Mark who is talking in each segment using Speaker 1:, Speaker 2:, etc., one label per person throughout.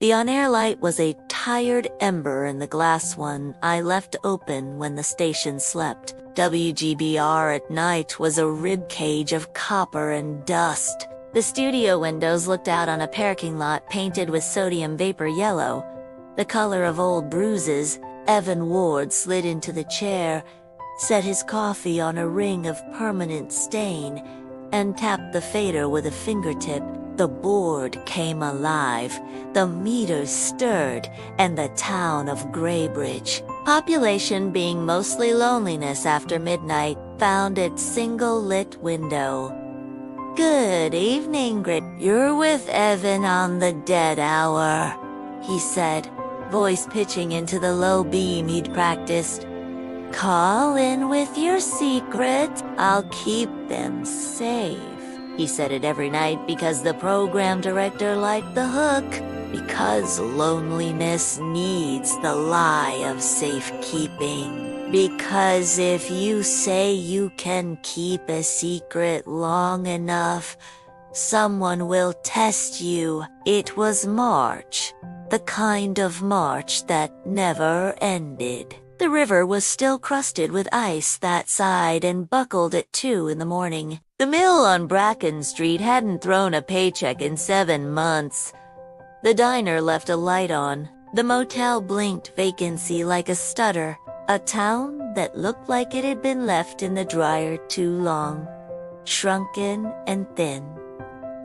Speaker 1: The on-air light was a tired ember in the glass one I left open when the station slept. WGBR at night was a ribcage of copper and dust. The studio windows looked out on a parking lot painted with sodium vapor yellow, the color of old bruises. Evan Ward slid into the chair, set his coffee on a ring of permanent stain, and tapped the fader with a fingertip. The board came alive, the meters stirred, and the town of Graybridge, population being mostly loneliness after midnight, found its single lit window. "Good evening, You're with Evan on the dead hour," he said, voice pitching into the low beam he'd practiced. "Call in with your secrets. I'll keep them safe." He said it every night because the program director liked the hook. Because loneliness needs the lie of safekeeping. Because if you say you can keep a secret long enough, someone will test you. It was March, the kind of March that never ended. The river was still crusted with ice that side and buckled at 2 in the morning. The mill on Bracken Street hadn't thrown a paycheck in 7 months. The diner left a light on. The motel blinked vacancy like a stutter. A town that looked like it had been left in the dryer too long. Shrunken and thin.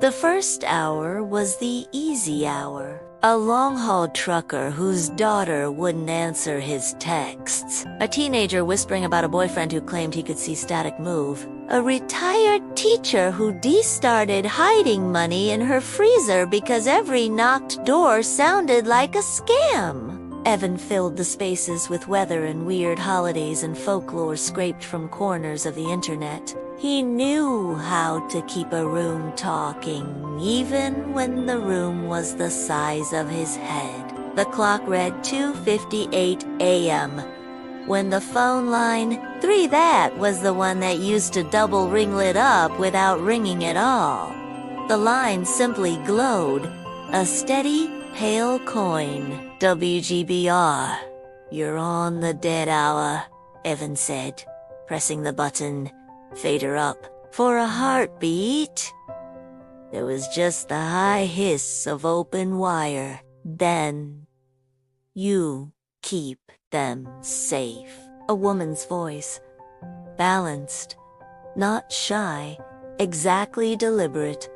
Speaker 1: The first hour was the easy hour. A long-haul trucker whose daughter wouldn't answer his texts. A teenager whispering about a boyfriend who claimed he could see static move. A retired teacher who started hiding money in her freezer because every knocked door sounded like a scam. Evan filled the spaces with weather and weird holidays and folklore scraped from corners of the internet. He knew how to keep a room talking, even when the room was the size of his head. The clock read 2:58 a.m. When the phone line, that was the one that used to double ring lit up without ringing at all. The line simply glowed, a steady, pale coin. WGBR. "You're on the dead hour," Evan said, pressing the button. Fader up. For a heartbeat. There was just the high hiss of open wire. Then, "You keep them safe." A woman's voice. Balanced. Not shy. Exactly deliberate.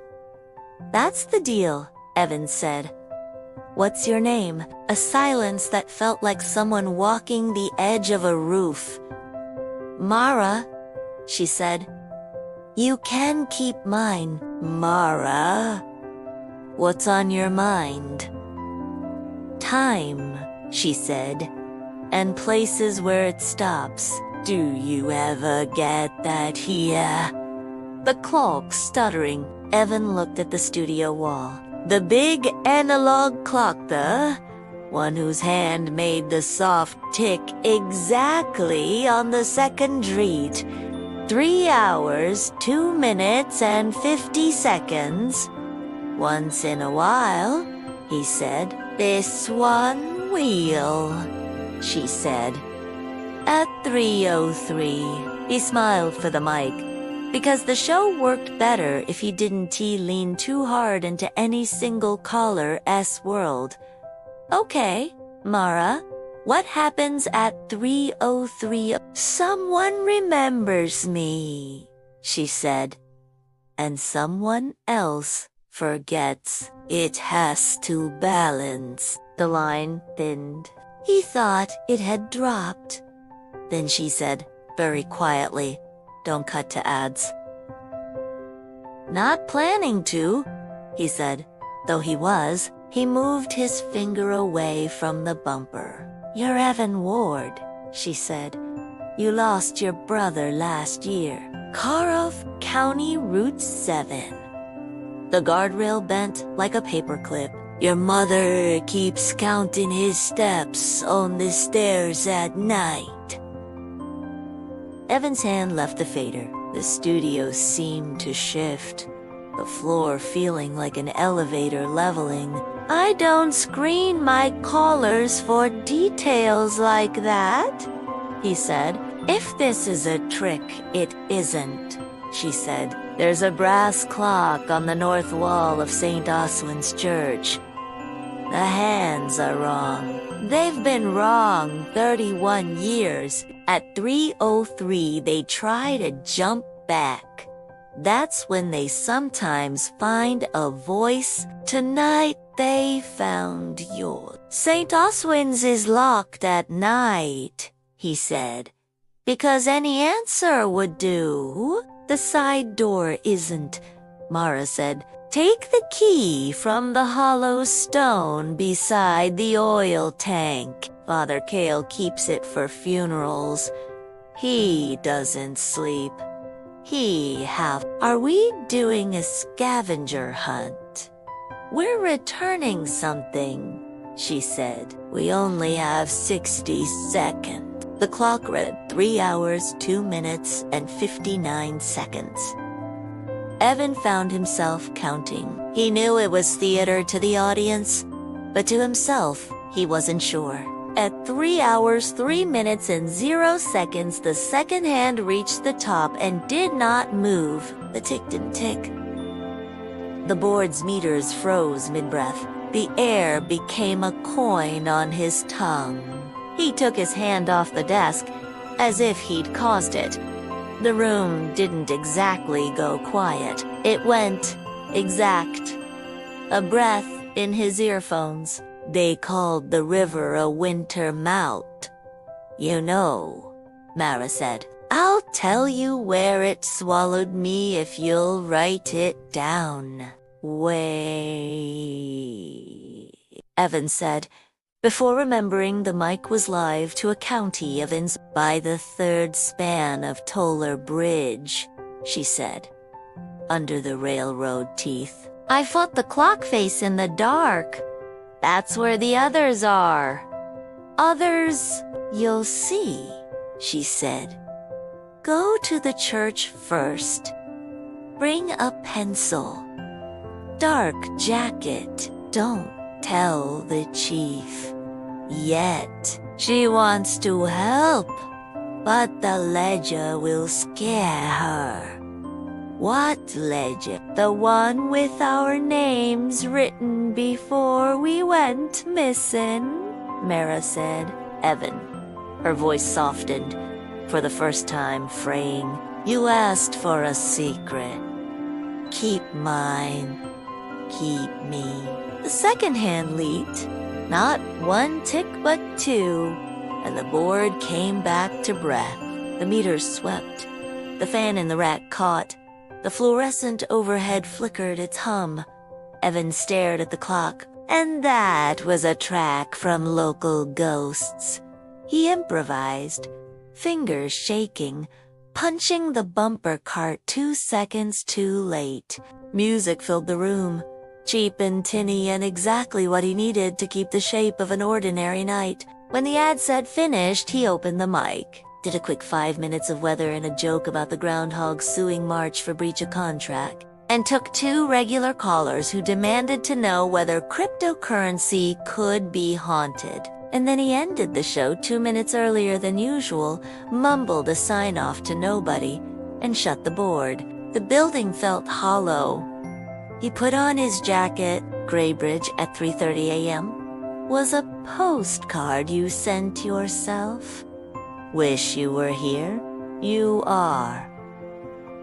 Speaker 1: "That's the deal," Evan said. "What's your name?" A silence that felt like someone walking the edge of a roof. "Mara," she said. "You can keep mine, Mara. What's on your mind?" "Time," she said, "and places where it stops. Do you ever get that here?" The clock stuttering, Evan looked at the studio wall. The big analog clock, the one whose hand made the soft tick exactly on the second read. 3 hours, 2 minutes, and 50 seconds. "Once in a while," he said. "This one wheel," she said. At 3:03, he smiled for the mic, because the show worked better if he didn't lean too hard into any single caller's world. "Okay, Mara. What happens at 3:03? "Someone remembers me," she said. "And someone else forgets. It has to balance." The line thinned. He thought it had dropped. Then she said, very quietly, "Don't cut to ads." "Not planning to," he said. Though he was, he moved his finger away from the bumper. "You're Evan Ward," she said. "You lost your brother last year. Carruth County Route 7. The guardrail bent like a paperclip. "Your mother keeps counting his steps on the stairs at night." Evan's hand left the fader. The studio seemed to shift, the floor feeling like an elevator leveling. I don't screen my callers for details like that, he said. If this is a trick, it isn't, she said. There's a brass clock on the north wall of St. Oswin's Church. The hands are wrong. They've been wrong 31 years. At 3:03, they try to jump back. That's when they sometimes find a voice. Tonight they found yours. St. Oswin's is locked at night, he said, because any answer would do. The side door isn't, Mara said. Take the key from the hollow stone beside the oil tank. Father Cale keeps it for funerals. He doesn't sleep. Are we doing a scavenger hunt? We're returning something, she said. We only have 60 seconds. The clock read 3 hours, 2 minutes, and 59 seconds. Evan found himself counting. He knew it was theater to the audience, but to himself, he wasn't sure. At 3 hours, 3 minutes, and 0 seconds, the second hand reached the top and did not move. The tick didn't tick. The board's meters froze mid-breath. The air became a coin on his tongue. He took his hand off the desk, as if he'd caused it. The room didn't exactly go quiet. It went exact. A breath in his earphones. They called the river a winter mount. You know, Mara said. I'll tell you where it swallowed me if you'll write it down. Way, Evan said, before remembering the mic was live to a county of by the third span of Toller Bridge, she said, under the railroad teeth. I fought the clock face in the dark. That's where the others are. Others, you'll see, she said. Go to the church first. Bring a pencil. Dark jacket. Don't tell the chief. Yet. She wants to help, but the ledger will scare her. What ledger? The one with our names written before we went missing, Mara said. Evan. Her voice softened, for the first time fraying. You asked for a secret. Keep mine. Keep me. The second hand leaped. Not 1 tick but 2, and the board came back to breath. The meters swept. The fan in the rack caught. The fluorescent overhead flickered its hum. Evan stared at the clock, and that was a track from Local Ghosts. He improvised, fingers shaking, punching the bumper cart 2 seconds too late. Music filled the room, cheap and tinny and exactly what he needed to keep the shape of an ordinary night. When the ad said finished, he opened the mic. Did a quick 5 minutes of weather and a joke about the groundhog suing March for breach of contract, and took 2 regular callers who demanded to know whether cryptocurrency could be haunted. And then he ended the show 2 minutes earlier than usual, mumbled a sign-off to nobody, and shut the board. The building felt hollow. He put on his jacket. Graybridge at 3:30 a.m. Was a postcard you sent yourself. Wish you were here? You are.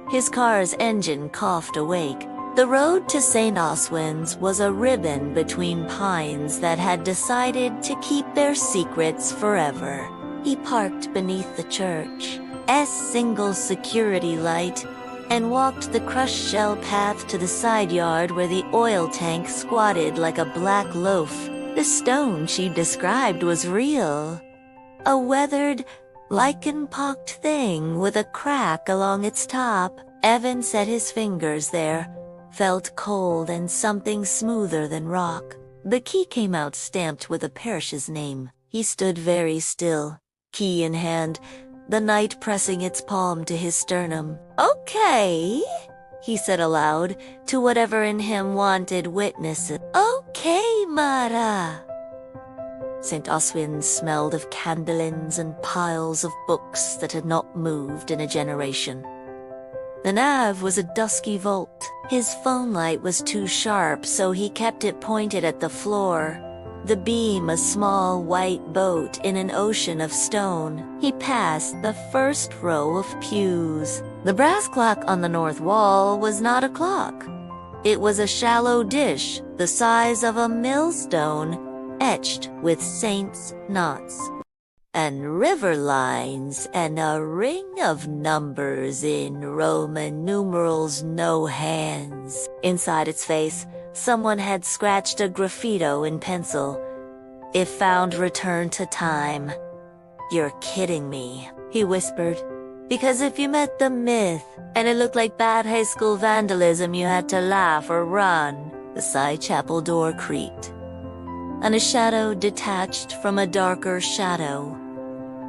Speaker 1: His car's engine coughed awake. The road to St. Oswin's was a ribbon between pines that had decided to keep their secrets forever. He parked beneath the church's single security light and walked the crushed shell path to the side yard where the oil tank squatted like a black loaf. The stone she described was real. A weathered, lichen-pocked thing with a crack along its top. Evan set his fingers there, felt cold and something smoother than rock. The key came out stamped with a parish's name. He stood very still, key in hand, the night pressing its palm to his sternum. Okay, he said aloud to whatever in him wanted witnesses. Okay, Mara. St. Oswin smelled of candlelins and piles of books that had not moved in a generation. The nav was a dusky vault. His phone light was too sharp, so he kept it pointed at the floor, the beam a small white boat in an ocean of stone. He passed the first row of pews. The brass clock on the north wall was not a clock. It was a shallow dish the size of a millstone, etched with saints' knots and river lines and a ring of numbers in Roman numerals, no hands. Inside its face, someone had scratched a graffito in pencil. If found, return to time. You're kidding me, he whispered. Because if you met the myth, and it looked like bad high school vandalism, you had to laugh or run. The side chapel door creaked, and a shadow detached from a darker shadow.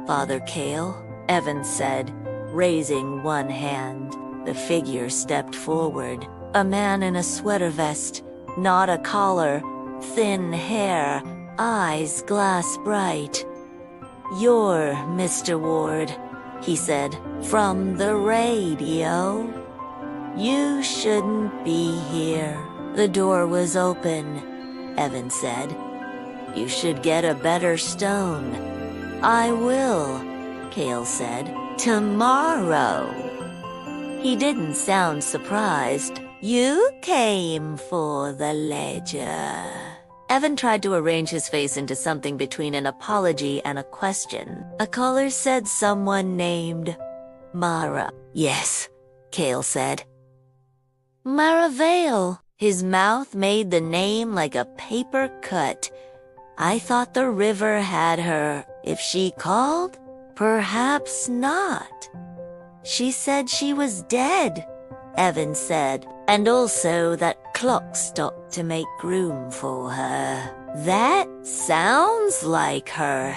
Speaker 1: Father Cale, Evan said, raising one hand. The figure stepped forward. A man in a sweater vest, not a collar, thin hair, eyes glass bright. You're Mr. Ward, he said, from the radio. You shouldn't be here. The door was open, Evan said. You should get a better stone. I will, Cale said. Tomorrow. He didn't sound surprised. You came for the ledger. Evan tried to arrange his face into something between an apology and a question. A caller said someone named Mara. Yes, Cale said. Mara Vale. His mouth made the name like a paper cut. I thought the river had her. If she called, perhaps not. She said she was dead, Evan said, and also that clock stopped to make room for her. That sounds like her,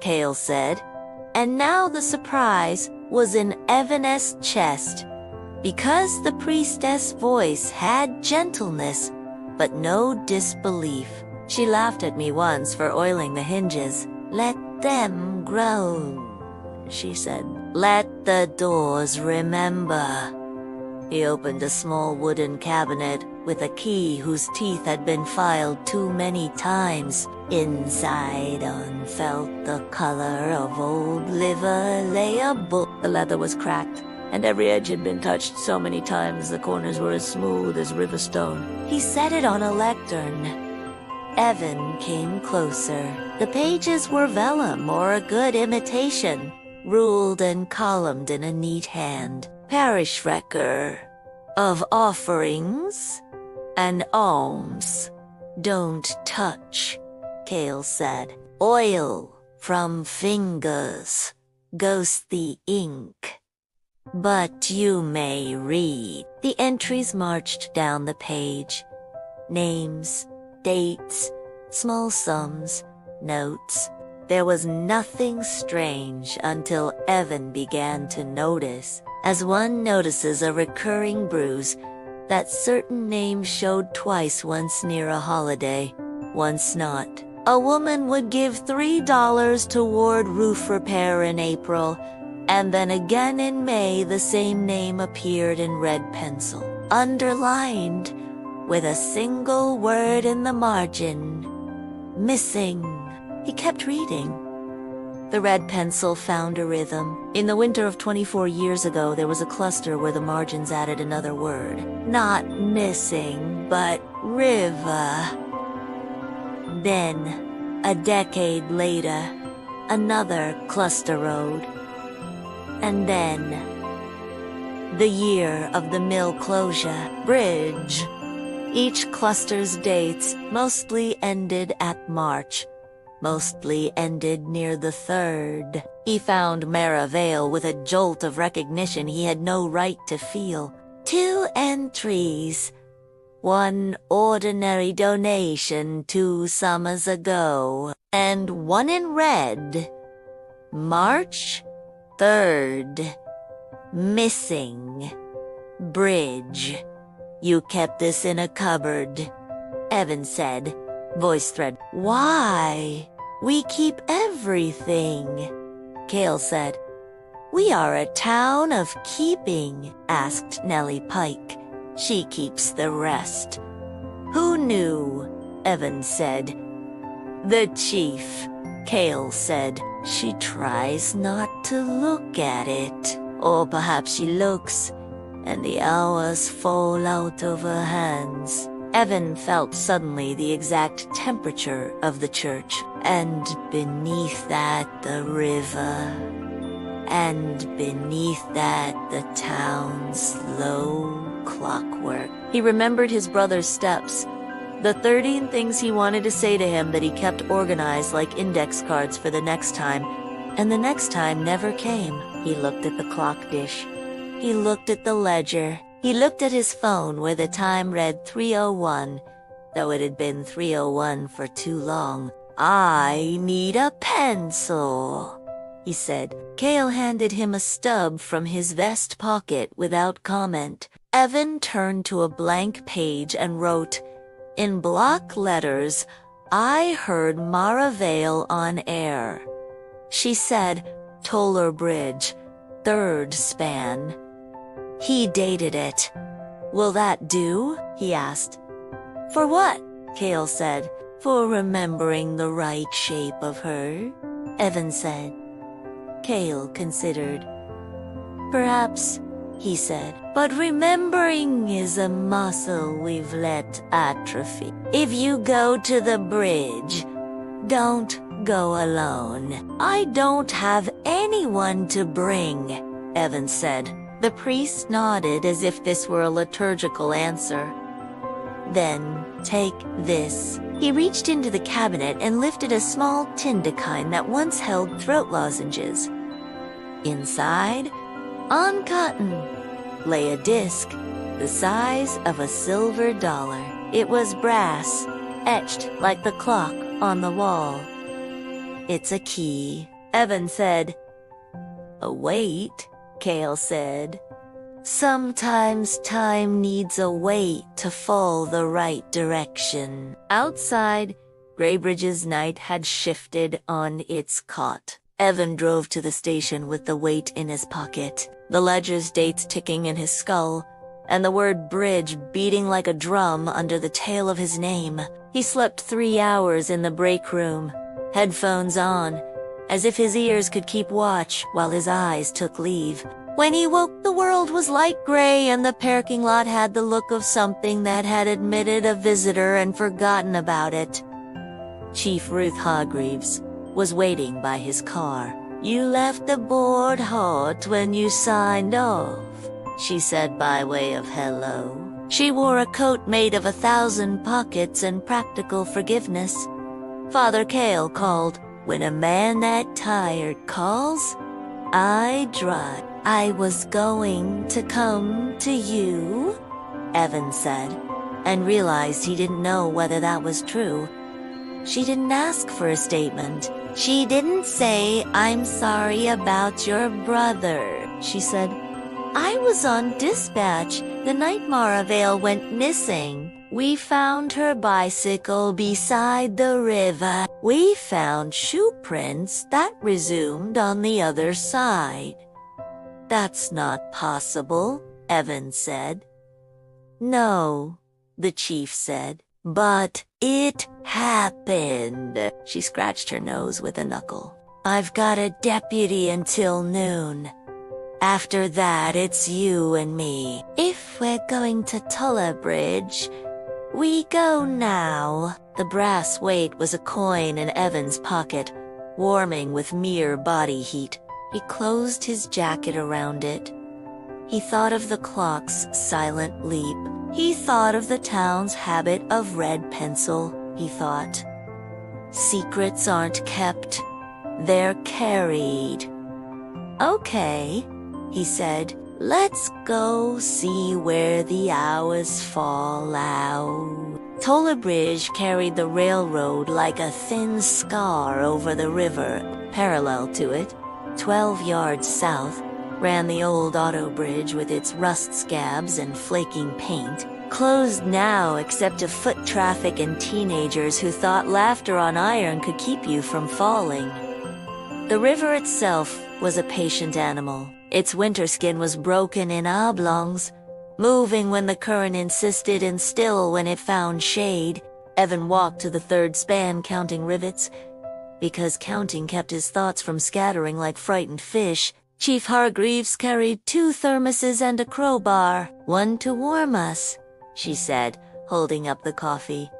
Speaker 1: Cale said, and now the surprise was in Evan's chest, because the priestess' voice had gentleness, but no disbelief. She laughed at me once for oiling the hinges. Let them groan, she said. Let the doors remember. He opened a small wooden cabinet with a key whose teeth had been filed too many times. Inside, on felt the color of old liver, lay a book. The leather was cracked, and every edge had been touched so many times the corners were as smooth as river stone. He set it on a lectern. Evan came closer. The pages were vellum or a good imitation, ruled and columned in a neat hand. Parish record of offerings and alms. Don't touch, Cale said. Oil from fingers, ghostly ink. But you may read. The entries marched down the page. Names, dates, small sums, notes. There was nothing strange until Evan began to notice, as one notices a recurring bruise, that certain names showed twice, once near a holiday, once not. A woman would give $3 toward roof repair in April, and then again in May the same name appeared in red pencil, underlined with a single word in the margin. Missing. He kept reading. The red pencil found a rhythm. In the winter of 24 years ago, there was a cluster where the margins added another word. Not missing, but river. Then, a decade later, another cluster road. And then, the year of the mill closure, bridge. Each cluster's dates mostly ended at March, mostly ended near the 3rd. He found Mara Vale with a jolt of recognition he had no right to feel. 2 entries. One ordinary donation 2 summers ago, and one in red. March 3rd. Missing. Bridge. You kept this in a cupboard, Evan said, voice thread. Why? We keep everything, Cale said. We are a town of keeping, asked Nellie Pike. She keeps the rest. Who knew? Evan said. The chief, Cale said. She tries not to look at it. Or perhaps she looks, and the hours fall out of her hands. Evan felt suddenly the exact temperature of the church, and beneath that the river, and beneath that the town's slow clockwork. He remembered his brother's steps, the 13 things he wanted to say to him that he kept organized like index cards for the next time, and the next time never came. He looked at the clock dish. He looked at the ledger. He looked at his phone where the time read 3:01, though it had been 3:01 for too long. I need a pencil, he said. Cale handed him a stub from his vest pocket without comment. Evan turned to a blank page and wrote, in block letters, I heard Mara Vale on air. She said, Toller Bridge, 3rd span. He dated it. Will that do? He asked. For what? Cale said. For remembering the right shape of her, Evan said. Cale considered. Perhaps, he said, but remembering is a muscle we've let atrophy. If you go to the bridge, don't go alone. I don't have anyone to bring, Evan said. The priest nodded as if this were a liturgical answer. Then, take this. He reached into the cabinet and lifted a small tin-kind that once held throat lozenges. Inside, on cotton, lay a disc the size of a silver dollar. It was brass, etched like the clock on the wall. It's a key, Evan said. A weight, Cale said. Sometimes time needs a weight to fall the right direction. Outside, Graybridge's night had shifted on its cot. Evan drove to the station with the weight in his pocket, the ledger's dates ticking in his skull, and the word bridge beating like a drum under the tail of his name. He slept 3 hours in the break room, headphones on, as if his ears could keep watch while his eyes took leave. When he woke, the world was light gray and the parking lot had the look of something that had admitted a visitor and forgotten about it. Chief Ruth Hargreaves was waiting by his car. You left the board hot when you signed off, she said by way of hello. She wore a coat made of 1,000 pockets and practical forgiveness. Father Cale called. When a man that tired calls, I drive. I was going to come to you, Evan said, and realized he didn't know whether that was true. She didn't ask for a statement. She didn't say, I'm sorry about your brother, she said. I was on dispatch the night Mara Vale went missing. We found her bicycle beside the river. We found shoe prints that resumed on the other side. That's not possible, Evan said. No, the chief said. But it happened. She scratched her nose with a knuckle. I've got a deputy until noon. After that, it's you and me. If we're going to Toller Bridge, we go now. The brass weight was a coin in Evan's pocket, warming with mere body heat. He closed his jacket around it. He thought of the clock's silent leap. He thought of the town's habit of red pencil. He thought, secrets aren't kept, they're carried. Okay, he said, let's go see where the hours fall out. Toller Bridge carried the railroad like a thin scar over the river. Parallel to it, 12 yards south, ran the old auto bridge with its rust scabs and flaking paint, closed now except to foot traffic and teenagers who thought laughter on iron could keep you from falling. The river itself was a patient animal. Its winter skin was broken in oblongs, moving when the current insisted and still when it found shade. Evan walked to the third span counting rivets, because counting kept his thoughts from scattering like frightened fish. Chief Hargreaves carried 2 thermoses and a crowbar. "One to warm us," she said, holding up the coffee.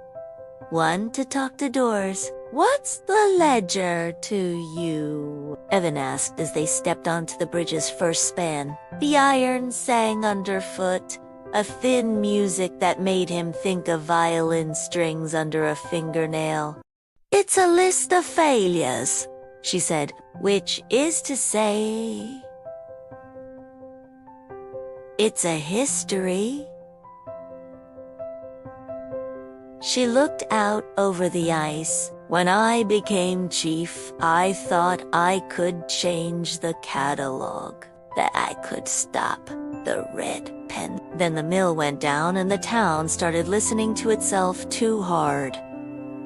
Speaker 1: "One to talk to doors." "What's the ledger to you?" Evan asked as they stepped onto the bridge's first span. The iron sang underfoot, a thin music that made him think of violin strings under a fingernail. "It's a list of failures," she said, "which is to say, it's a history." She looked out over the ice. "When I became chief, I thought I could change the catalog, that I could stop the red pen." Then the mill went down and the town started listening to itself too hard.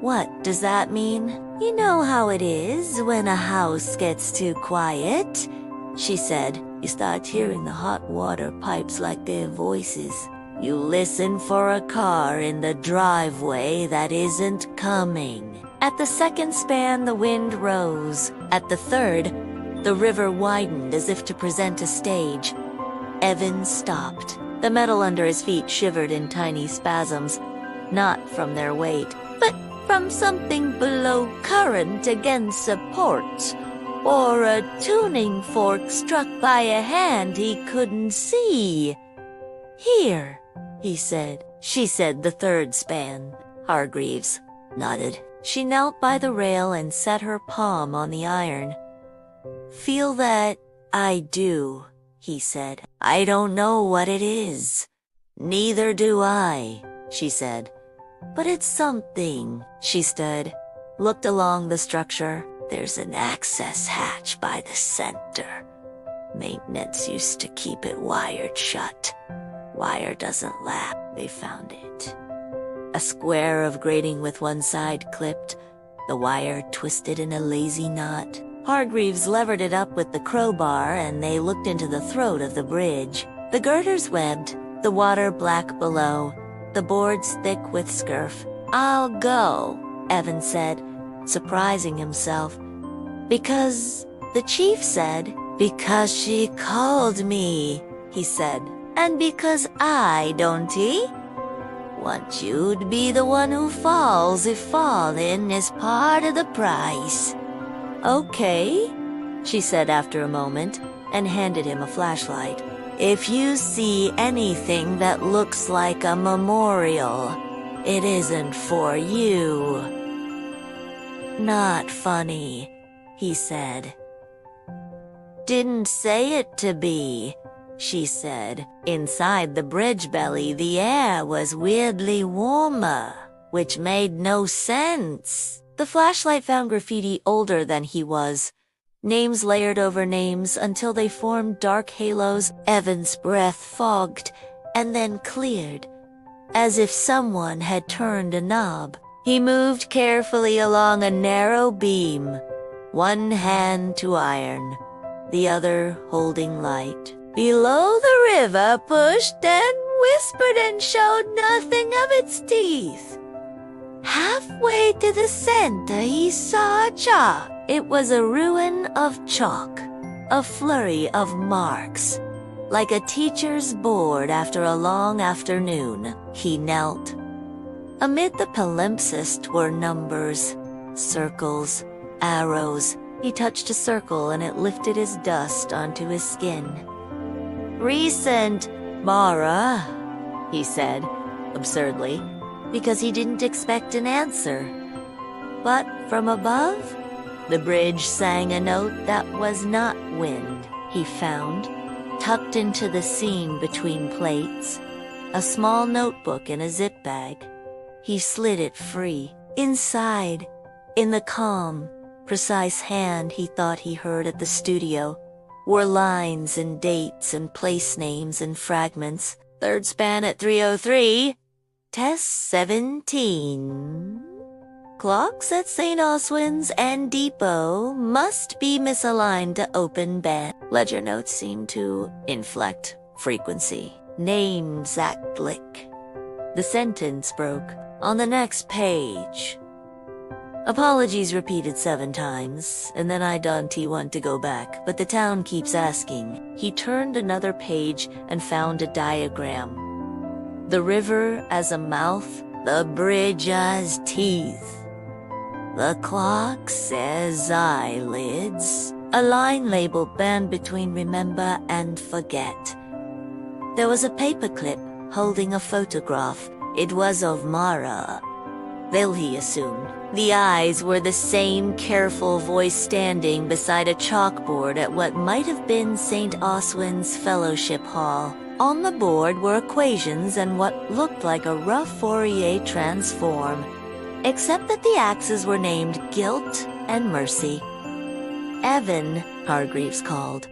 Speaker 1: "What does that mean?" "You know how it is when a house gets too quiet," she said. "You start hearing the hot water pipes like their voices. You listen for a car in the driveway that isn't coming." At the second span, the wind rose. At the third, the river widened as if to present a stage. Evan stopped. The metal under his feet shivered in tiny spasms, not from their weight, but from something below current against support, or a tuning fork struck by a hand he couldn't see. "Here," he said. She said the third span. Hargreaves nodded. She knelt by the rail and set her palm on the iron. "Feel that?" "I do," he said. "I don't know what it is." "Neither do I," she said. "But it's something." She stood, looked along the structure. "There's an access hatch by the center. Maintenance used to keep it wired shut. Wire doesn't last. They found it. A square of grating with one side clipped, the wire twisted in a lazy knot." Hargreaves levered it up with the crowbar and they looked into the throat of the bridge. The girders webbed, the water black below, the boards thick with scurf. "I'll go," Evan said, surprising himself. "Because," the chief said. "Because she called me," he said. "And because I, don't he? Want you'd be the one who falls if falling is part of the price." "Okay," she said after a moment, and handed him a flashlight. "If you see anything that looks like a memorial, it isn't for you." "Not funny," he said. "Didn't say it to be," she said. Inside the bridge belly, the air was weirdly warmer, which made no sense. The flashlight found graffiti older than he was. Names layered over names until they formed dark halos. Evan's breath fogged and then cleared, as if someone had turned a knob. He moved carefully along a narrow beam, one hand to iron, the other holding light. Below the river pushed and whispered and showed nothing of its teeth. Halfway to the center he saw chalk. It was a ruin of chalk, a flurry of marks, like a teacher's board after a long afternoon. He knelt. Amid the palimpsest were numbers, circles, arrows. He touched a circle and it lifted his dust onto his skin. "Recent, Mara," he said, absurdly, because he didn't expect an answer. But from above, the bridge sang a note that was not wind. He found, tucked into the seam between plates, a small notebook in a zip bag. He slid it free. Inside, in the calm, precise hand he thought he heard at the studio, were lines and dates and place names and fragments. Third span at 3:03. Test 17. Clocks at St. Oswin's and Depot must be misaligned to open band. Ledger notes seem to inflect frequency. Name Zach Blick. The sentence broke on the next page. Apologies repeated 7 times, and then I don't want to go back, but the town keeps asking. He turned another page and found a diagram. The river as a mouth, the bridge as teeth. The clock as eyelids. A line labeled band between remember and forget. There was a paperclip holding a photograph. It was of Mara. Vale, he assumed. The eyes were the same careful voice standing beside a chalkboard at what might have been St. Oswin's Fellowship Hall. On the board were equations and what looked like a rough Fourier transform, except that the axes were named guilt and mercy. Evan, Hargreaves called.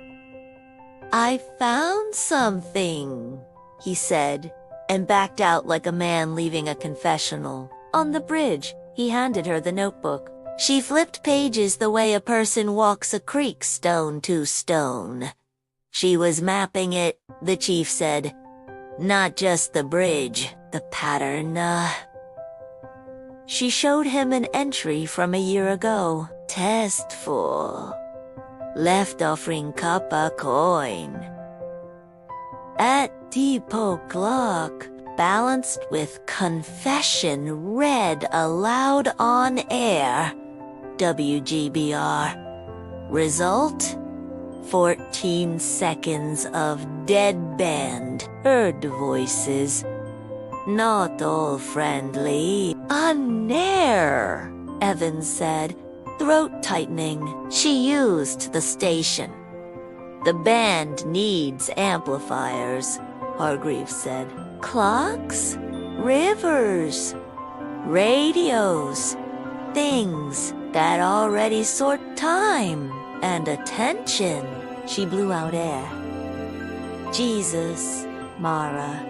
Speaker 1: I found something, he said, and backed out like a man leaving a confessional. On the bridge, he handed her the notebook. She flipped pages the way a person walks a creek stone to stone. She was mapping it, the chief said. Not just the bridge, the pattern, She showed him an entry from a year ago. Test 4. Left offering copper coin. At depot clock, balanced with confession read aloud on air. WGBR. Result? 14 seconds of dead band, heard voices. Not all friendly. On air, Evans said, throat tightening. She used the station. The band needs amplifiers, Hargreaves said. Clocks, rivers, radios, things that already sort time and attention. She blew out air. Jesus, Mara.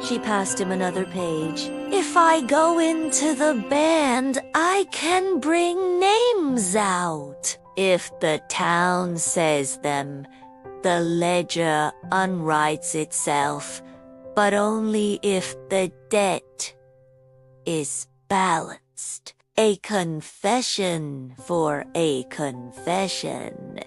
Speaker 1: She passed him another page. If I go into the band, I can bring names out. If the town says them, the ledger unwrites itself, but only if the debt is balanced. A confession for a confession.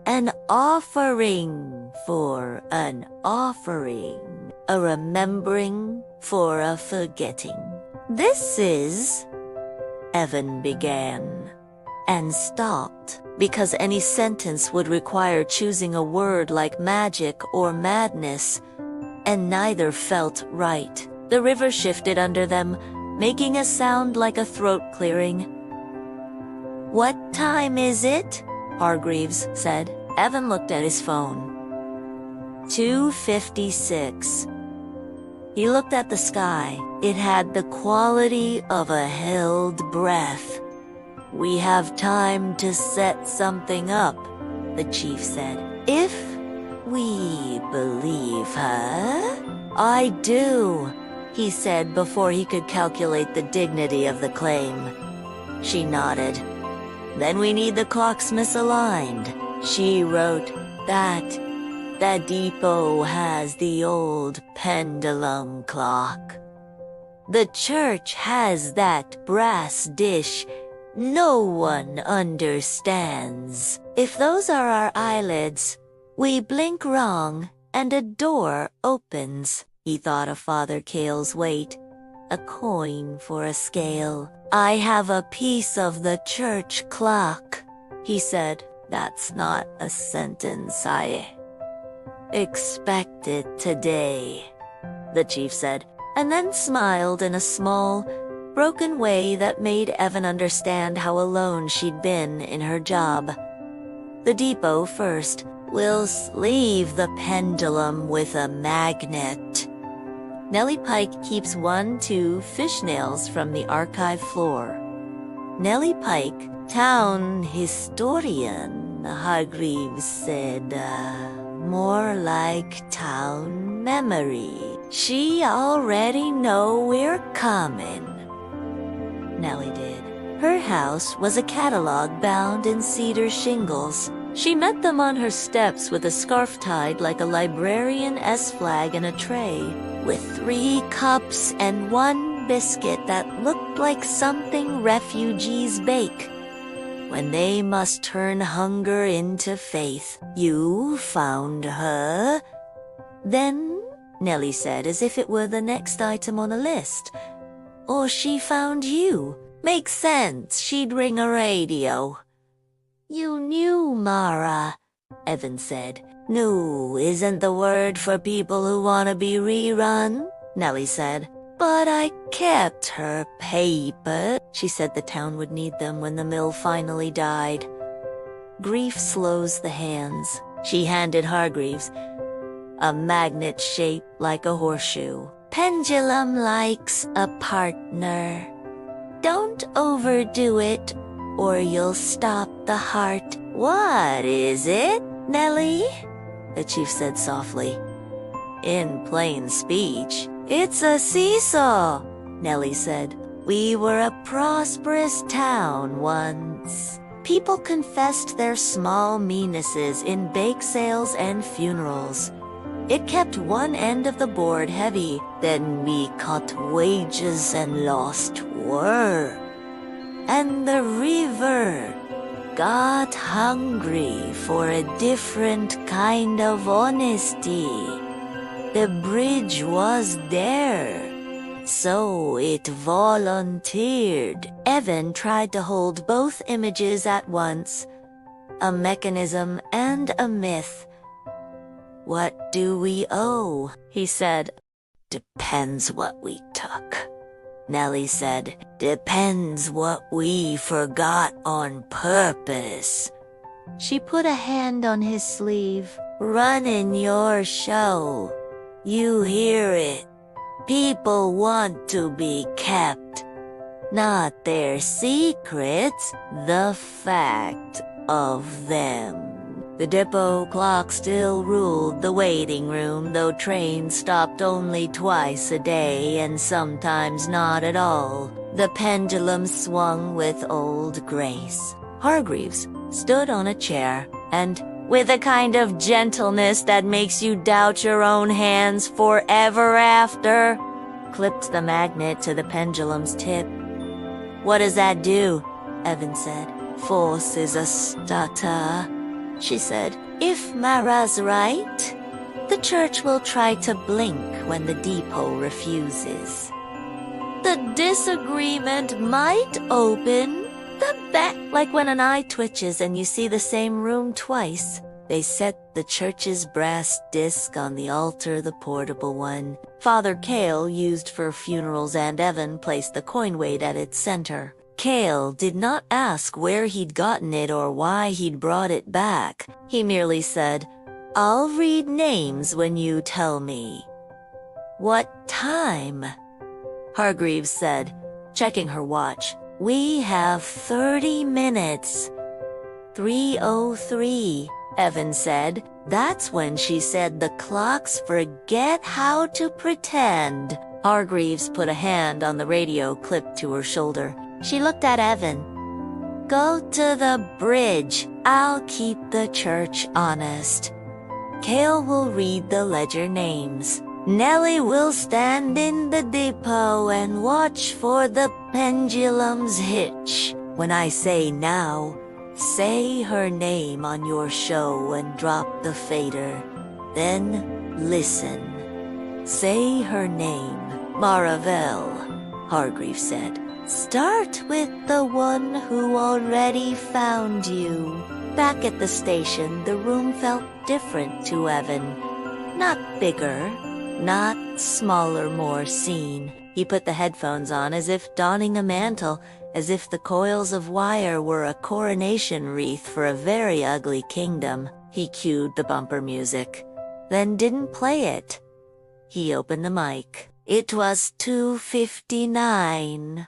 Speaker 1: An offering for an offering. A remembering for a forgetting. This is, Evan began, and stopped, because any sentence would require choosing a word like magic or madness, and neither felt right. The river shifted under them, making a sound like a throat clearing. What time is it? Hargreaves said. Evan looked at his phone. 2:56. He looked at the sky. It had the quality of a held breath. We have time to set something up, the chief said. If we believe her. I do, he said before he could calculate the dignity of the claim. She nodded. Then we need the clocks misaligned. She wrote that the depot has the old pendulum clock. The church has that brass dish no one understands. If those are our eyelids, we blink wrong and a door opens. He thought of Father Cale's weight, a coin for a scale. I have a piece of the church clock, he said. That's not a sentence I expected today, the chief said, and then smiled in a small, broken way that made Evan understand how alone she'd been in her job. The depot first. We'll sleeve the pendulum with a magnet. Nellie Pike keeps 2 fish nails from the archive floor. Nellie Pike, town historian, Hargreaves said, more like town memory. She already know we're coming. Nellie did. Her house was a catalog bound in cedar shingles. She met them on her steps with a scarf tied like a librarian-esque flag in a tray, with 3 cups and 1 biscuit that looked like something refugees bake when they must turn hunger into faith. You found her? Then, Nellie said, as if it were the next item on a list. Or she found you. Makes sense, she'd ring a radio. You knew, Mara, Evan said. New isn't the word for people who want to be rerun, Nellie said. But I kept her paper. She said the town would need them when the mill finally died. Grief slows the hands. She handed Hargreaves a magnet shaped like a horseshoe. Pendulum likes a partner. Don't overdo it, or you'll stop the heart. What is it, Nellie? The chief said softly. In plain speech, it's a seesaw, Nellie said. We were a prosperous town once. People confessed their small meannesses in bake sales and funerals. It kept one end of the board heavy. Then we cut wages and lost work. And the river got hungry for a different kind of honesty. The bridge was there, so it volunteered. Evan tried to hold both images at once, a mechanism and a myth. What do we owe? He said. Depends what we took. Nellie said, depends what we forgot on purpose. She put a hand on his sleeve. Running your show. You hear it. People want to be kept. Not their secrets, the fact of them. The depot clock still ruled the waiting room, though trains stopped only twice a day and sometimes not at all. The pendulum swung with old grace. Hargreaves stood on a chair and, with a kind of gentleness that makes you doubt your own hands forever after, clipped the magnet to the pendulum's tip. What does that do? Evan said. Force is a stutter, she said. If Mara's right, the church will try to blink when the depot refuses. The disagreement might open the back, like when an eye twitches and you see the same room twice. They set the church's brass disc on the altar, the portable one Father Cale used for funerals, and Evan placed the coin weight at its center. Cale did not ask where he'd gotten it or why he'd brought it back. He merely said, I'll read names when you tell me. What time? Hargreaves said, checking her watch. We have 30 minutes. 3:03, Evan said. That's when she said the clocks forget how to pretend. Hargreaves put a hand on the radio clipped to her shoulder. She looked at Evan. Go to the bridge. I'll keep the church honest. Cale will read the ledger names. Nellie will stand in the depot and watch for the pendulum's hitch. When I say now, say her name on your show and drop the fader. Then listen. Say her name. Mara Vale, Hargreaves said. Start with the one who already found you. Back at the station, the room felt different to Evan. Not bigger, not smaller, more seen. He put the headphones on as if donning a mantle, as if the coils of wire were a coronation wreath for a very ugly kingdom. He cued the bumper music, then didn't play it. He opened the mic. It was 2:59.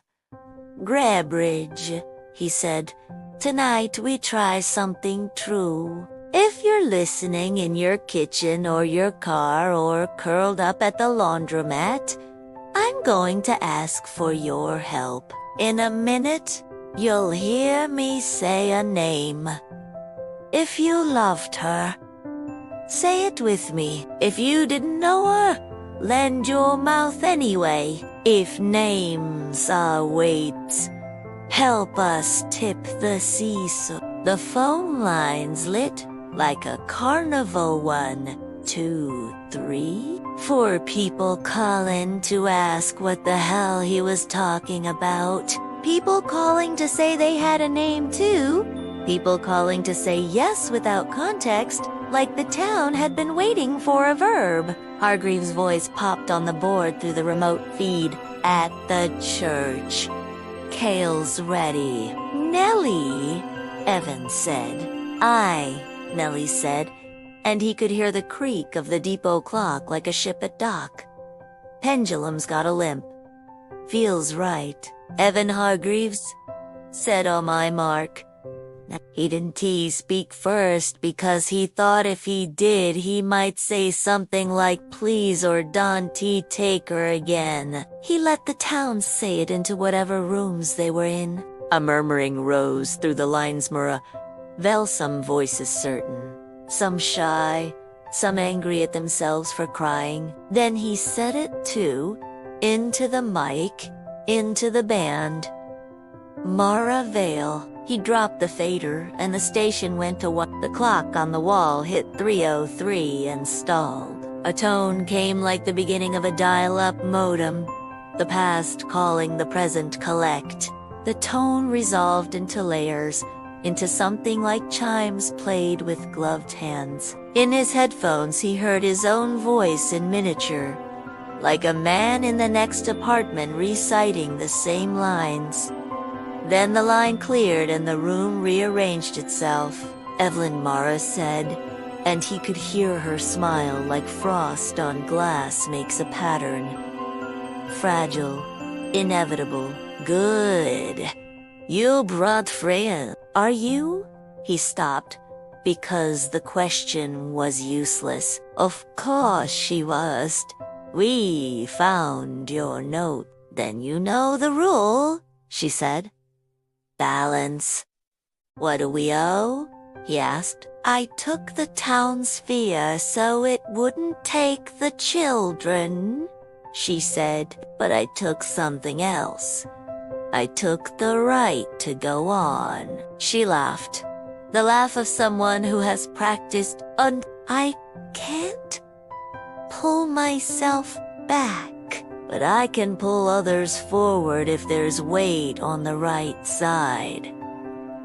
Speaker 1: Graybridge, he said. Tonight we try something true. If you're listening in your kitchen or your car or curled up at the laundromat, I'm going to ask for your help. In a minute, you'll hear me say a name. If you loved her, say it with me. If you didn't know her, lend your mouth anyway. If names are weights, help us tip the seesaw. The phone line's lit like a carnival. 1, 2, 3. 4 people calling to ask what the hell he was talking about. People calling to say they had a name too. People calling to say yes without context, like the town had been waiting for a verb. Hargreaves' voice popped on the board through the remote feed. At the church. Kale's ready. Nellie, Evan said. Aye, Nellie said, and he could hear the creak of the depot clock like a ship at dock. Pendulum's got a limp. Feels right. Evan Hargreaves said on my mark. He didn't speak first because he thought if he did, he might say something like please or don't take her again. He let the town say it into whatever rooms they were in. A murmuring rose through the lines, Mara Vale, some voices certain, some shy, some angry at themselves for crying. Then he said it too, into the mic, into the band. Mara Vale. He dropped the fader, and the station went to 1. The clock on the wall hit 3:03 and stalled. A tone came like the beginning of a dial-up modem, the past calling the present collect. The tone resolved into layers, into something like chimes played with gloved hands. In his headphones he heard his own voice in miniature, like a man in the next apartment reciting the same lines. Then the line cleared and the room rearranged itself. Evelyn, Mara said, and he could hear her smile like frost on glass makes a pattern. Fragile, inevitable, good. You brought Freya, are you? He stopped, because the question was useless. Of course she was. We found your note. Then you know the rule, she said. Balance. What do we owe? He asked. I took the town sphere so it wouldn't take the children, she said, but I took something else. I took the right to go on. She laughed. The laugh of someone who has practiced I can't pull myself back. But I can pull others forward if there's weight on the right side.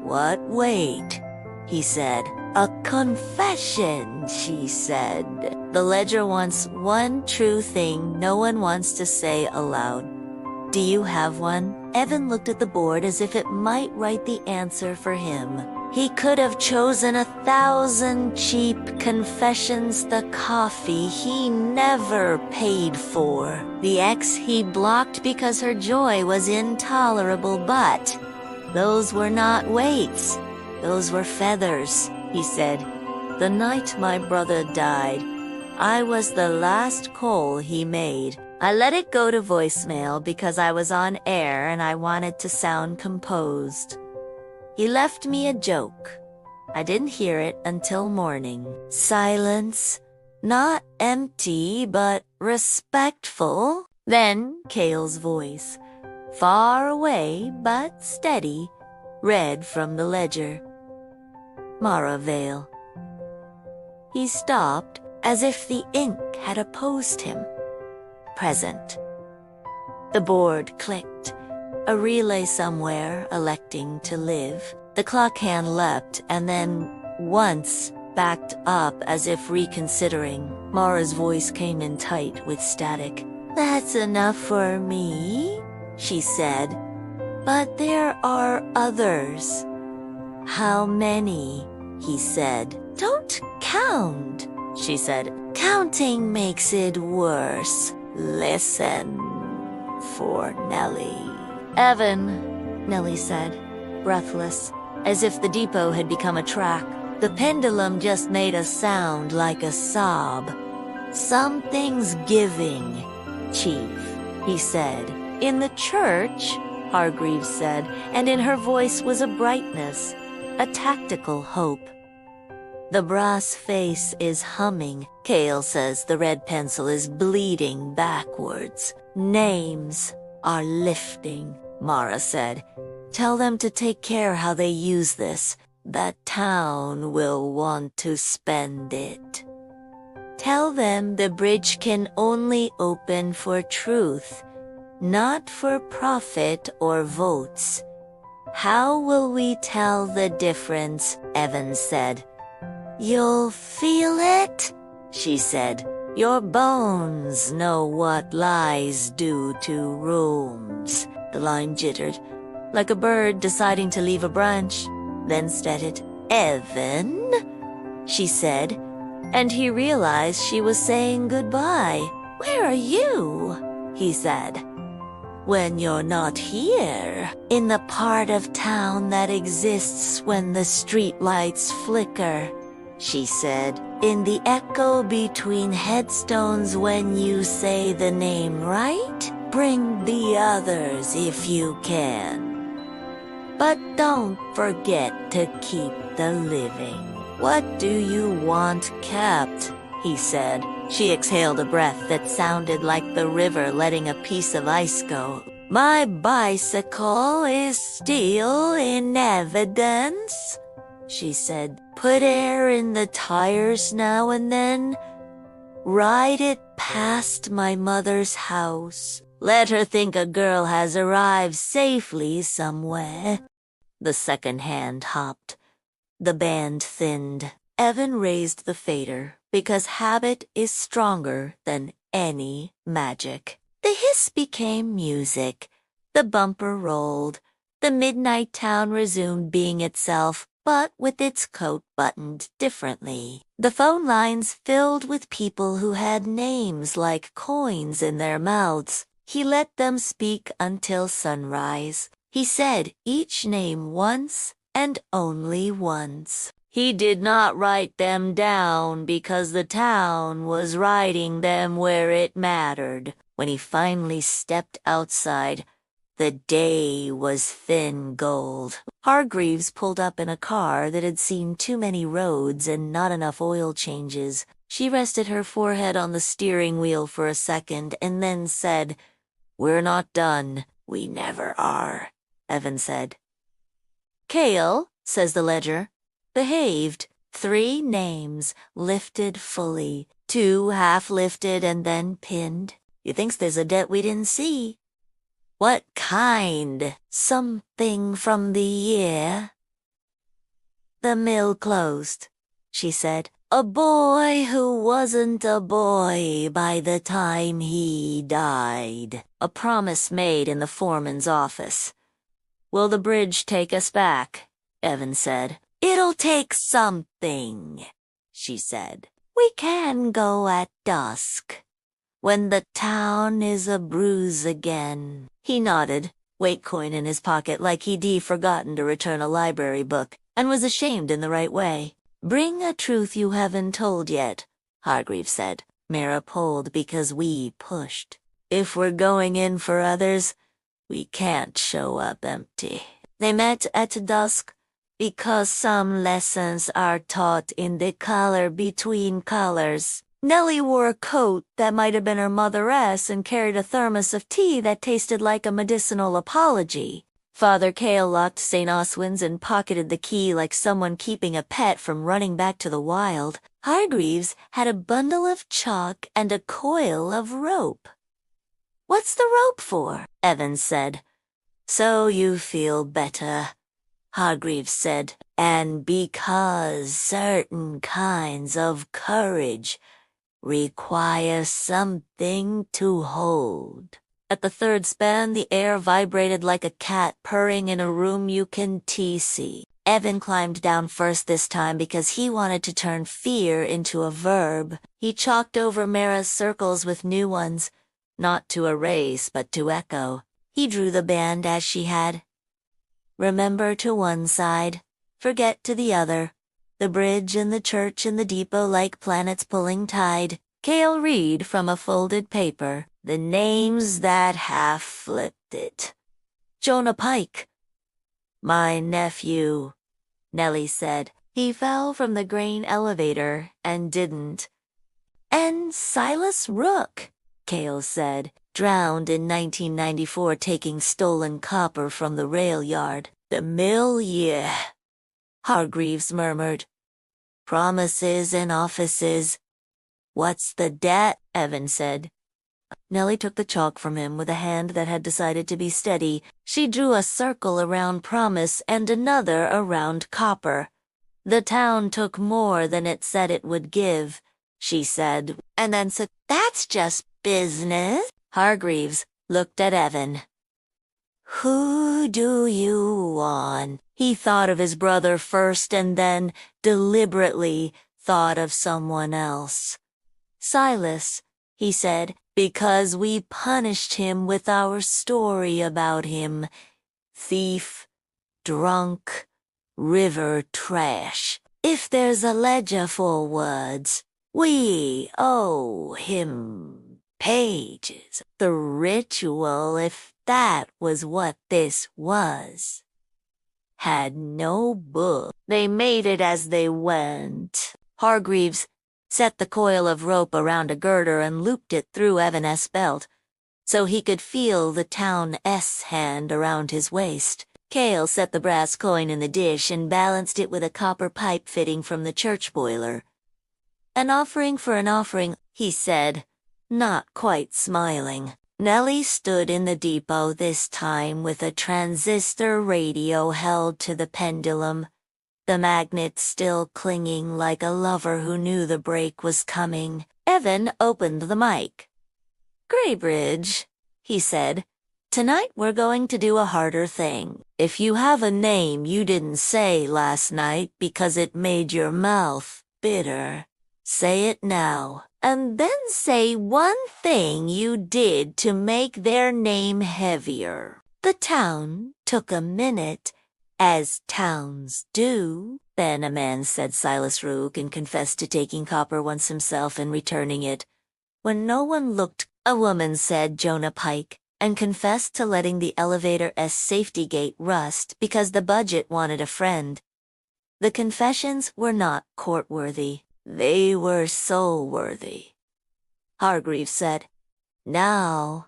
Speaker 1: What weight? He said. A confession, she said. The ledger wants one true thing no one wants to say aloud. Do you have one? Evan looked at the board as if it might write the answer for him. He could have chosen 1,000 cheap confessions, the coffee he never paid for, the ex he blocked because her joy was intolerable, but those were not weights. Those were feathers, he said. The night my brother died, I was the last call he made. I let it go to voicemail because I was on air and I wanted to sound composed. He left me a joke. I didn't hear it until morning. Silence, not empty, but respectful. Then Kale's voice, far away but steady, read from the ledger. Mara Vale. He stopped as if the ink had opposed him. Present. The board clicked. A relay somewhere electing to live. The clock hand leapt and then, once, backed up as if reconsidering. Mara's voice came in tight with static. That's enough for me, she said. But there are others. How many? He said. Don't count, she said. Counting makes it worse. Listen for Nellie. Evan, Nellie said, breathless. as if the depot had become a track. The pendulum just made a sound like a sob. "Something's giving, Chief," he said. "In the church," Hargreaves said, and in her voice was a brightness, a tactical hope. "The brass face is humming," Cale says. "The red pencil is bleeding backwards. Names are lifting," Mara said. "Tell them to take care how they use this. That town will want to spend it. Tell them the bridge can only open for truth, not for profit or votes." "How will we tell the difference?" Evans said. "You'll feel it," she said. "Your bones know what lies do to rooms." The line jittered, like a bird deciding to leave a branch, then steadied. "Evan," she said, and he realized she was saying goodbye. "Where are you?" he said. "When you're not here, in the part of town that exists when the streetlights flicker," she said. "In the echo between headstones when you say the name right. Bring the others if you can. But don't forget to keep the living." "What do you want kept?" he said. She exhaled a breath that sounded like the river letting a piece of ice go. "My bicycle is still in evidence," she said. "Put air in the tires now and then. Ride it past my mother's house. Let her think a girl has arrived safely somewhere." The second hand hopped. The band thinned. Evan raised the fader, because habit is stronger than any magic. The hiss became music. The bumper rolled. The midnight town resumed being itself, but with its coat buttoned differently. The phone lines filled with people who had names like coins in their mouths. He let them speak until sunrise. He said each name once and only once. He did not write them down because the town was writing them where it mattered. When he finally stepped outside, the day was thin gold. Hargreaves pulled up in a car that had seen too many roads and not enough oil changes. She rested her forehead on the steering wheel for a second and then said, "We're not done." "We never are," Evan said. "Cale," says the ledger, "behaved. 3 names, lifted fully, 2 half lifted and then pinned. You thinks there's a debt we didn't see." "What kind?" "Something from the year." "The mill closed," she said. "A boy who wasn't a boy by the time he died." A promise made in the foreman's office. "Will the bridge take us back?" Evan said. "It'll take something," she said. "We can go at dusk, when the town is abruise again." He nodded, weight coin in his pocket like he'd forgotten to return a library book, and was ashamed in the right way. "Bring a truth you haven't told yet," Hargreaves said. Mara pulled because we pushed. "If we're going in for others, we can't show up empty." They met at dusk because some lessons are taught in the color between colors. Nellie wore a coat that might have been her motheress and carried a thermos of tea that tasted like a medicinal apology. Father Cale locked St. Oswin's and pocketed the key like someone keeping a pet from running back to the wild. Hargreaves had a bundle of chalk and a coil of rope. "What's the rope for?" Evans said. "So you feel better," Hargreaves said, "and because certain kinds of courage require something to hold." At the third span, the air vibrated like a cat purring in a room you can see. Evan climbed down first this time because he wanted to turn fear into a verb. He chalked over Mara's circles with new ones, not to erase but to echo. He drew the band as she had. "Remember to one side," forget to the other. The bridge and the church and the depot like planets pulling tide. Cale read from a folded paper, the names that half flipped it. Jonah Pike. My nephew, Nellie said. He fell from the grain elevator and didn't. And Silas Rook, Cale said, drowned in 1994 taking stolen copper from the rail yard. The mill, yeah, Hargreaves murmured. Promises and offices. What's the debt? Evan said. Nellie took the chalk from him with a hand that had decided to be steady. She drew a circle around promise and another around copper. The town took more than it said it would give, she said, and then said, That's just business. Hargreaves looked at Evan. Who do you want? He thought of his brother first and then deliberately thought of someone else. Silas, he said, because we punished him with our story about him. Thief, drunk, river trash. If there's a ledger for words, we owe him pages. The ritual, if that was what this was, had no book. They made it as they went. Hargreaves set the coil of rope around a girder and looped it through Evan's belt, so he could feel the town S hand around his waist. Cale set the brass coin in the dish and balanced it with a copper pipe fitting from the church boiler. An offering for an offering, he said, not quite smiling. Nellie stood in the depot this time with a transistor radio held to the pendulum, the magnet still clinging like a lover who knew the break was coming. Evan opened the mic. Graybridge, he said, tonight we're going to do a harder thing. If you have a name you didn't say last night because it made your mouth bitter, say it now. And then say one thing you did to make their name heavier. The town took a minute, as towns do. Then a man said Silas Rook and confessed to taking copper once himself and returning it. When no one looked, a woman said Jonah Pike and confessed to letting the elevator's safety gate rust because the budget wanted a friend. The confessions were not court-worthy. They were soul-worthy. Hargreaves said, Now.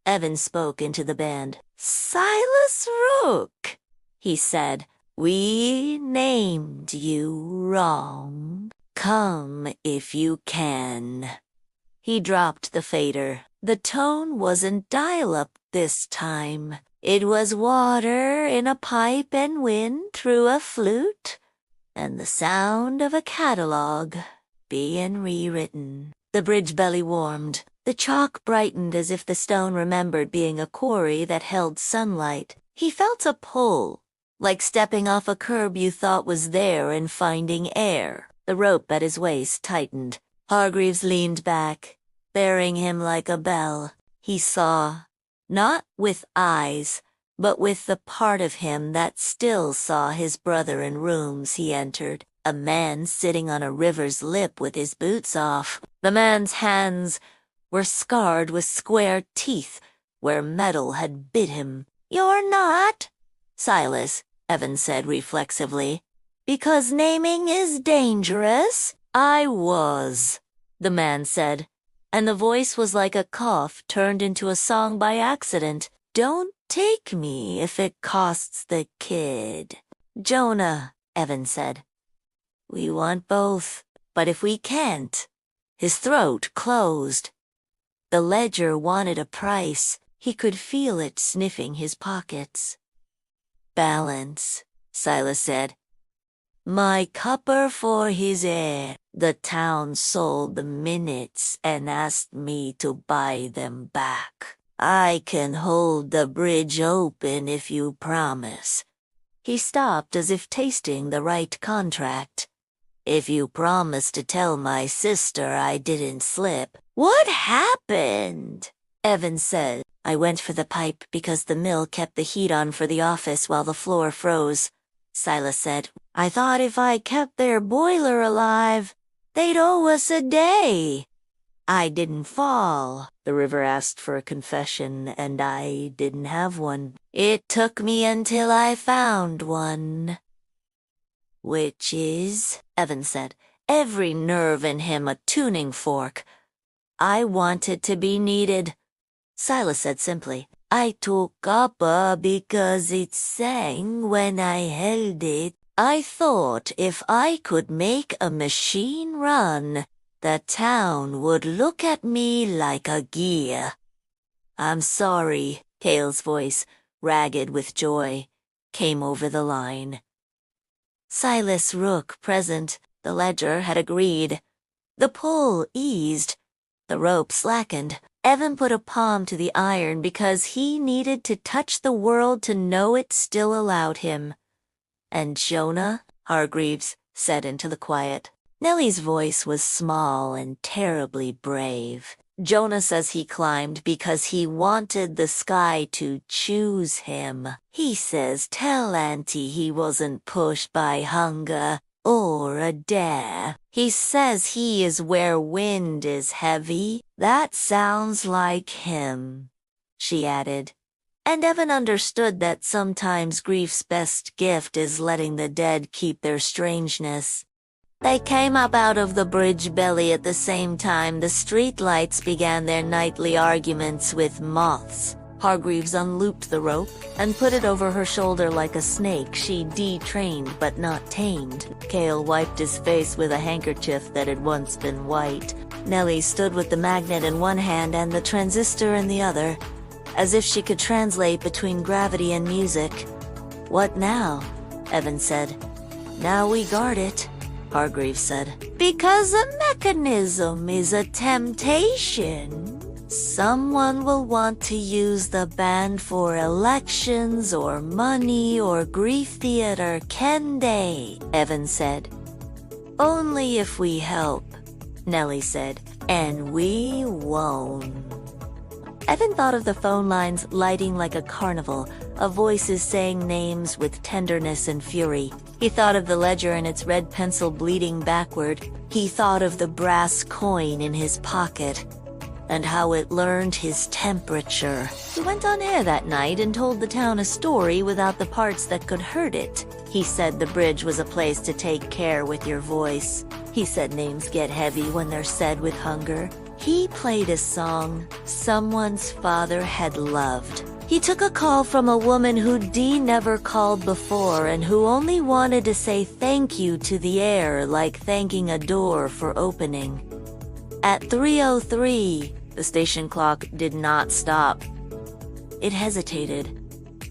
Speaker 1: Evan spoke into the band. Silas Rook, he said, we named you wrong. Come if you can. He dropped the fader. The tone wasn't dial-up this time. It was water in a pipe and wind through a flute, and the sound of a catalog being rewritten. The bridge belly warmed. The chalk brightened as if the stone remembered being a quarry that held sunlight. He felt a pull, like stepping off a curb you thought was there and finding air. The rope at his waist tightened. Hargreaves leaned back, bearing him like a bell. He saw, not with eyes, but with the part of him that still saw his brother in rooms he entered. A man sitting on a river's lip with his boots off. The man's hands were scarred with square teeth where metal had bit him. You're not, Silas, Evan said reflexively, because naming is dangerous. I was, the man said, and the voice was like a cough turned into a song by accident. Don't take me if it costs the kid. Jonah, Evan said. We want both, but if we can't. His throat closed. The ledger wanted a price. He could feel it sniffing his pockets. Balance, Silas said. My copper for his heir. The town sold the minutes and asked me to buy them back. I can hold the bridge open if you promise. He stopped as if tasting the right contract. If you promise to tell my sister I didn't slip. What happened? Evan said. I went for the pipe because the mill kept the heat on for the office while the floor froze. Silas said. I thought if I kept their boiler alive, they'd owe us a day. I didn't fall. The river asked for a confession, and I didn't have one. It took me until I found one. Which is, Evan said, every nerve in him a tuning fork. I wanted to be needed. Silas said simply, I took copper because it sang when I held it. I thought if I could make a machine run, the town would look at me like a gear. I'm sorry, Cale's voice, ragged with joy, came over the line. Silas Rook, present, the ledger, had agreed. The pull eased. The rope slackened. Evan put a palm to the iron because he needed to touch the world to know it still allowed him. And Jonah, Hargreaves said into the quiet. Nellie's voice was small and terribly brave. Jonah says he climbed because he wanted the sky to choose him. He says tell Auntie he wasn't pushed by hunger or a dare. He says he is where wind is heavy. That sounds like him, she added. And Evan understood that sometimes grief's best gift is letting the dead keep their strangeness. They came up out of the bridge belly at the same time the streetlights began their nightly arguments with moths. Hargreaves unlooped the rope and put it over her shoulder like a snake she detrained but not tamed. Cale wiped his face with a handkerchief that had once been white. Nellie stood with the magnet in one hand and the transistor in the other, as if she could translate between gravity and music. What now? Evan said. Now we guard it, Hargreaves said. Because a mechanism is a temptation. Someone will want to use the band for elections or money or grief theater, can they? Evan said. Only if we help, Nellie said. And we won't. Evan thought of the phone lines lighting like a carnival, of voices saying names with tenderness and fury. He thought of the ledger and its red pencil bleeding backward. He thought of the brass coin in his pocket, and how it learned his temperature. He went on air that night and told the town a story without the parts that could hurt it. He said the bridge was a place to take care with your voice. He said names get heavy when they're said with hunger. He played a song someone's father had loved. He took a call from a woman who Dee never called before and who only wanted to say thank you to the air like thanking a door for opening. At 3:03, the station clock did not stop. It hesitated.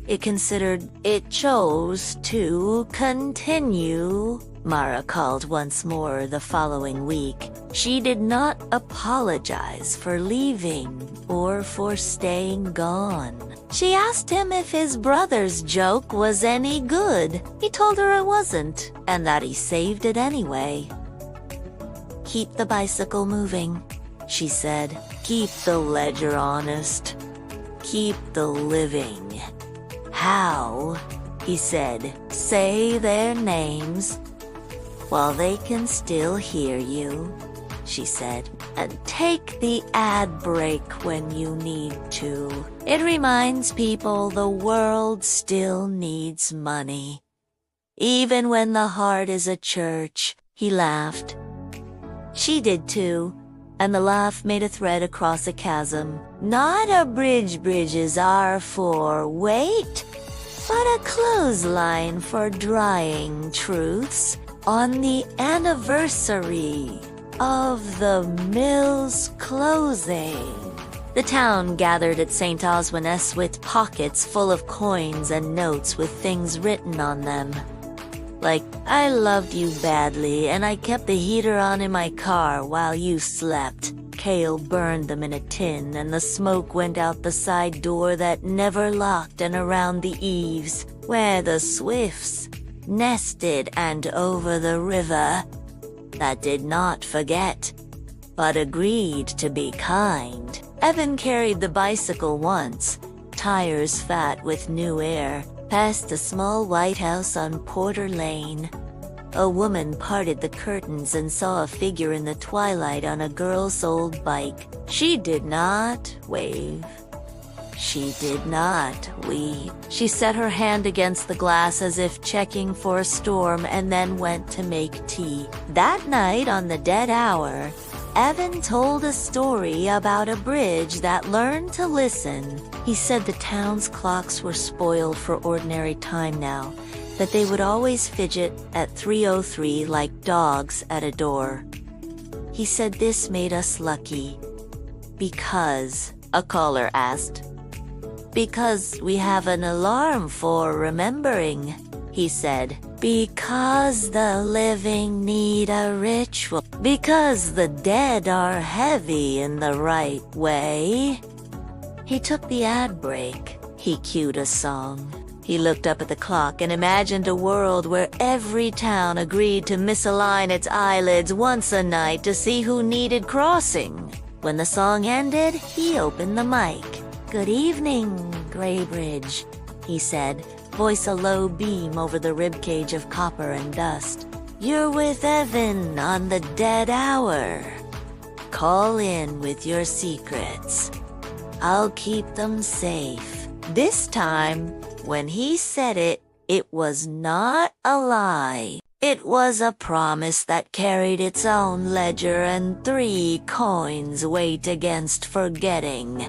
Speaker 1: It considered. It chose to continue. Mara called once more the following week. She did not apologize for leaving or for staying gone. She asked him if his brother's joke was any good. He told her it wasn't, and that he saved it anyway. Keep the bicycle moving, she said. Keep the ledger honest. Keep the living. How? He said. Say their names while they can still hear you, she said. And take the ad break when you need to. It reminds people the world still needs money. Even when the heart is a church, he laughed. She did too, and the laugh made a thread across a chasm. Not a bridge bridges are for weight, but a clothesline for drying truths on the anniversary of the mill's closing. The town gathered at St. Oswiness with pockets full of coins and notes with things written on them. Like, I loved you badly and I kept the heater on in my car while you slept. Cale burned them in a tin and the smoke went out the side door that never locked and around the eaves, where the swifts nested and over the river, that did not forget, but agreed to be kind. Evan carried the bicycle once, tires fat with new air, Past a small white house on Porter Lane, a woman parted the curtains and saw a figure in the twilight on a girl's old bike. She did not wave. She did not weep. She set her hand against the glass as if checking for a storm and then went to make tea. That night on the dead hour, Evan told a story about a bridge that learned to listen. He said the town's clocks were spoiled for ordinary time now, that they would always fidget at 3:03 like dogs at a door. He said this made us lucky. Because, a caller asked. Because we have an alarm for remembering, he said. Because the living need a ritual. Because the dead are heavy in the right way. He took the ad break. He cued a song. He looked up at the clock and imagined a world where every town agreed to misalign its eyelids once a night to see who needed crossing. When the song ended, he opened the mic. "Good evening, Graybridge," he said, voice a low beam over the ribcage of copper and dust. "You're with Evan on the dead hour. Call in with your secrets. I'll keep them safe." This time, when he said it, it was not a lie. It was a promise that carried its own ledger and 3 coins weight against forgetting.